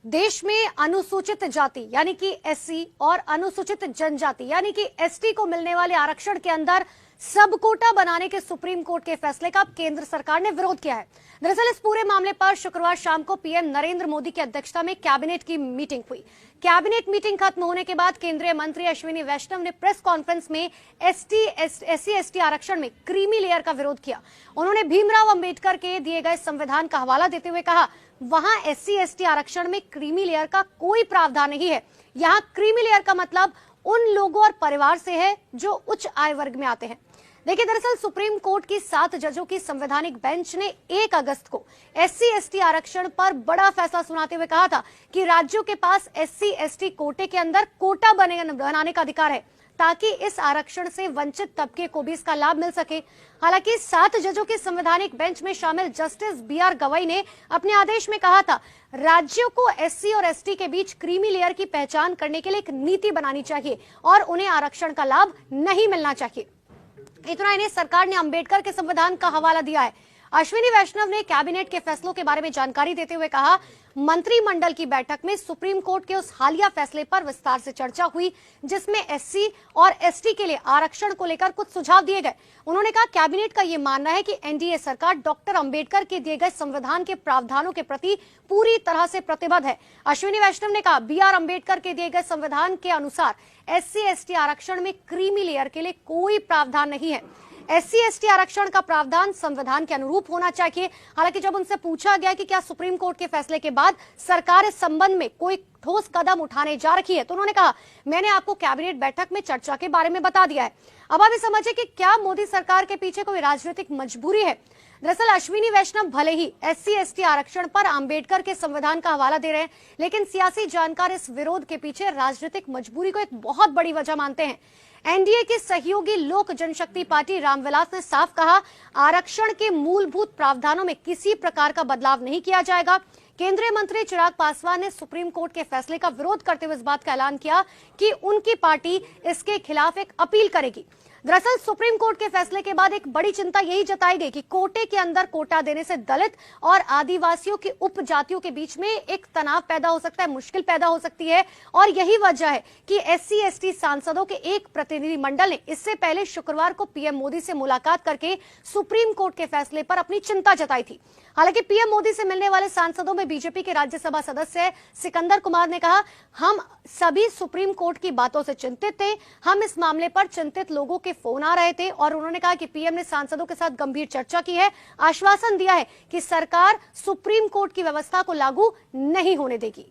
देश में अनुसूचित जाति यानी कि एससी और अनुसूचित जनजाति यानी कि एसटी को मिलने वाले आरक्षण के अंदर सब कोटा बनाने के सुप्रीम कोर्ट के फैसले का केंद्र सरकार ने विरोध किया है। दरअसल इस पूरे मामले पर शुक्रवार शाम को पीएम नरेंद्र मोदी की अध्यक्षता में कैबिनेट की मीटिंग हुई। कैबिनेट मीटिंग खत्म होने के बाद केंद्रीय मंत्री अश्विनी वैष्णव ने प्रेस कॉन्फ्रेंस में एससी एसटी आरक्षण में क्रीमी लेयर का विरोध किया। उन्होंने भीमराव अंबेडकर के दिए गए संविधान का हवाला देते हुए कहा, वहां एससी एसटी आरक्षण में क्रीमी लेयर का कोई प्रावधान नहीं है। यहाँ क्रीमी लेयर का मतलब उन लोगों और परिवार से है जो उच्च आय वर्ग में आते हैं। देखिए, दरअसल सुप्रीम कोर्ट की 7 जजों की संवैधानिक बेंच ने 1 अगस्त को एससी एसटी आरक्षण पर बड़ा फैसला सुनाते हुए कहा था कि राज्यों के पास एससी एसटी कोटे के अंदर कोटा बनाने का अधिकार है ताकि इस आरक्षण से वंचित तबके को भी इसका लाभ मिल सके। हालांकि 7 जजों की संवैधानिक बेंच में शामिल जस्टिस बीआर गवई ने अपने आदेश में कहा था, राज्यों को एससी और एसटी के बीच क्रीमी लेयर की पहचान करने के लिए एक नीति बनानी चाहिए और उन्हें आरक्षण का लाभ नहीं मिलना चाहिए। इतना ही नहीं, सरकार ने अंबेडकर के संविधान का हवाला दिया है। अश्विनी वैष्णव ने कैबिनेट के फैसलों के बारे में जानकारी देते हुए कहा, मंत्रिमंडल की बैठक में सुप्रीम कोर्ट के उस हालिया फैसले पर विस्तार से चर्चा हुई जिसमें एससी और एसटी के लिए आरक्षण को लेकर कुछ सुझाव दिए गए। उन्होंने कहा, कैबिनेट का यह मानना है कि एनडीए सरकार डॉक्टर अंबेडकर के दिए गए संविधान के प्रावधानों के प्रति पूरी तरह से प्रतिबद्ध है। अश्विनी वैष्णव ने कहा, बीआर अंबेडकर के दिए गए संविधान के अनुसार एससी एसटी आरक्षण में क्रीमी लेयर के लिए कोई प्रावधान नहीं है। एससी एसटी आरक्षण का प्रावधान संविधान के अनुरूप होना चाहिए। हालांकि जब उनसे पूछा गया कि क्या सुप्रीम कोर्ट के फैसले के बाद सरकार इस संबंध में कोई ठोस कदम उठाने जा रही है, तो उन्होंने कहा, मैंने आपको कैबिनेट बैठक में चर्चा के बारे में बता दिया है। अब आप ये समझिए कि क्या मोदी सरकार के पीछे कोई राजनीतिक मजबूरी है। दरअसल अश्विनी वैष्णव भले ही एससी एसटी आरक्षण पर अंबेडकर के संविधान का हवाला दे रहे हैं, लेकिन सियासी जानकार इस विरोध के पीछे राजनीतिक मजबूरी को एक बहुत बड़ी वजह मानते हैं। एनडीए की सहयोगी लोक जनशक्ति पार्टी रामविलास ने साफ कहा, आरक्षण के मूलभूत प्रावधानों में किसी प्रकार का बदलाव नहीं किया जाएगा। केंद्रीय मंत्री चिराग पासवान ने सुप्रीम कोर्ट के फैसले का विरोध करते हुए इस बात का ऐलान किया कि उनकी पार्टी इसके खिलाफ एक अपील करेगी। दरअसल सुप्रीम कोर्ट के फैसले के बाद एक बड़ी चिंता यही जताई गई कि कोटे के अंदर कोटा देने से दलित और आदिवासियों की उपजातियों के बीच में एक तनाव पैदा हो सकता है, मुश्किल पैदा हो सकती है। और यही वजह है कि एससी एसटी सांसदों के एक प्रतिनिधिमंडल ने इससे पहले शुक्रवार को पीएम मोदी से मुलाकात करके सुप्रीम कोर्ट के फैसले पर अपनी चिंता जताई थी। हालांकि पीएम मोदी से मिलने वाले सांसदों में बीजेपी के राज्यसभा सदस्य सिकंदर कुमार ने कहा, हम सभी सुप्रीम कोर्ट की बातों से चिंतित थे। हम इस मामले पर चिंतित लोगों के फोन आ रहे थे और उन्होंने कहा कि पीएम ने सांसदों के साथ गंभीर चर्चा की है, आश्वासन दिया है कि सरकार सुप्रीम कोर्ट की व्यवस्था को लागू नहीं होने देगी।